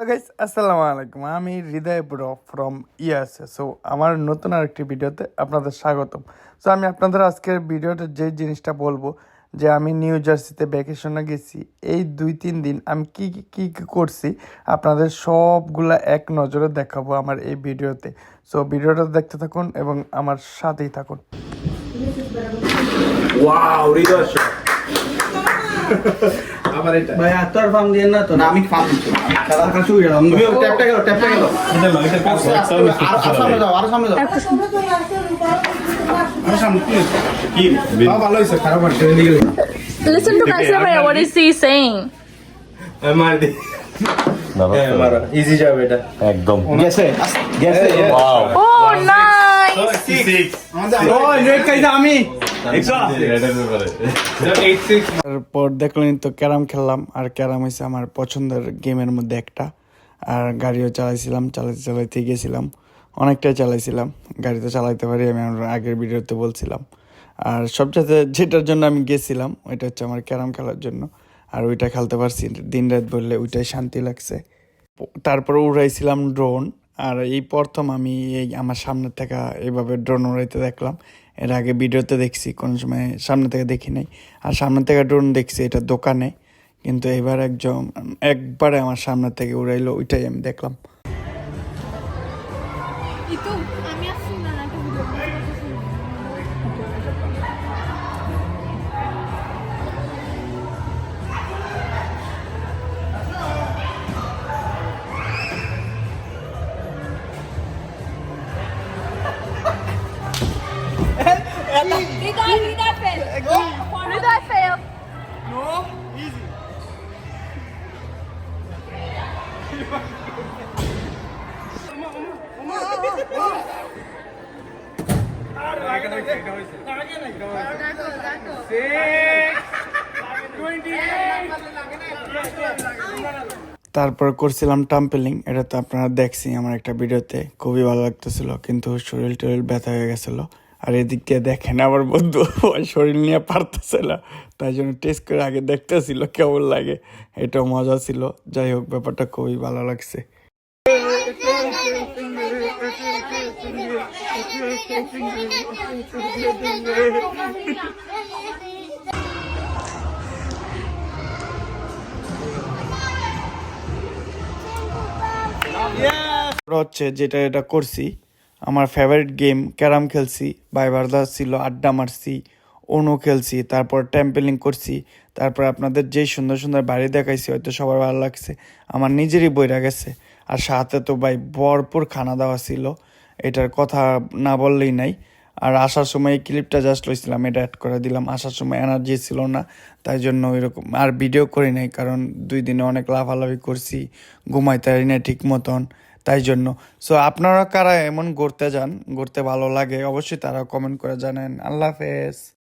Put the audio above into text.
তো গাইস আসসালামু আলাইকুম, আমি হৃদয় ব্রো ফ্রম ইউএসএ। সো আমার নতুন আরেকটি ভিডিওতে আপনাদের স্বাগতম। সো আমি আপনাদের আজকের ভিডিওতে যে জিনিসটা বলবো যে আমি নিউ জার্সিতে ভ্যাকেশনে গেছি, এই 2-3 দিন আমি কি কি কি কি করছি আপনাদের সবগুলা এক নজরে দেখাবো আমার এই ভিডিওতে। সো ভিডিওটা দেখতে থাকুন এবং আমার সাথেই থাকুন। ওয়াও হৃদয় আবার এটা ভাই তোর ফার্ম দিয়ে না তো না আমি ফার্ম দিচ্ছি আমি খেলা খেলা শুরু গেলাম তুমি ট্যাপটা গেল এটা লয় এটা কাজ আর সামনে যাও আর সামনে যাও আর সামনে কি ভালো হইছে খারাপ আর ট্রেন দিকে Listen to Kaisla, what is he saying? মার দি মারা ইজি যাবে এটা একদম গেছে গেছে ওয়াও Oh, nice! 6 ও নেট কাইদা আমি তারপর দেখলেন তো ক্যারাম খেললাম, আর ক্যারাম হয়েছে আমার পছন্দের গেমের মধ্যে একটা। আর গাড়িও চালাইছিলাম, চালাইতে চালাইতে গেছিলাম, অনেকটাই চালাইছিলাম। গাড়িতে চালাইতে পারি আমি আমার আগের ভিডিওতে বলছিলাম। আর সবচেয়ে যেটার জন্য আমি গেছিলাম ওইটা হচ্ছে আমার ক্যারাম খেলার জন্য। আর ওইটা খেলতে পারছি দিন রাত বললে, ওইটাই শান্তি লাগছে। তারপর উড়াইছিলাম ড্রোন, আর এই প্রথম আমি এই আমার সামনে থেকে এইভাবে ড্রোন উড়াইতে দেখলাম। এর আগে ভিডিওতে দেখছি, কোনো সময় সামনে থেকে দেখি নাই। আর সামনে থেকে ড্রোন দেখছি এটা দোকানে, কিন্তু এবার একবারে আমার সামনে থেকে উড়াইলো, ওইটাই আমি দেখলাম। Itu, kami asyik nak nak video. Rida fail. Rida fail. তারপর করছিলাম টাম্পেলিং, এটা তো আপনারা দেখছি আমার একটা ভিডিওতে, খুবই ভালো লাগতেছিল, কিন্তু শরীর টরিল ব্যথা হয়ে গেছিলো। আর এদিক দিয়ে দেখেন আমার বন্ধু শরীর নিয়ে পারতেছিল, তাই জন্য টেস্ট করে আগে দেখতেছিল কেমন লাগে। এটাও মজা ছিল। যাই হোক, ব্যাপারটা খুবই ভালো লাগছে। হচ্ছে যেটা এটা করছি, আমার ফেভারিট গেম ক্যারাম খেলছি, ভাইবারদা ছিল, আড্ডা মারছি, অনু খেলছি, তারপর টেম্পেলিং করছি, তারপর আপনাদের যেই সুন্দর সুন্দর বাড়ি দেখাইছি হয়তো সবার ভালো লাগছে, আমার নিজেরই বইরা গেছে। আর সাথে তো ভাই ভরপুর খানা দাওয়া ছিল, এটার কথা না বললেই নাই। আর আসার সময় এই ক্লিপটা জাস্ট লইছিলাম, এটা অ্যাড করে দিলাম। আসার সময় এনার্জি ছিল না, তাই জন্য ওইরকম আর ভিডিও করি নাই, কারণ 2 দিনে অনেক লাফালাফি করছি, ঘুমাইতে পারি না ঠিক মতন, তাই জন্য। সো আপনারা কারা এমন ঘুরতে যান, ঘুরতে ভালো লাগে, অবশ্যই তারা কমেন্ট করে জানেন। আল্লাহ হাফেজ।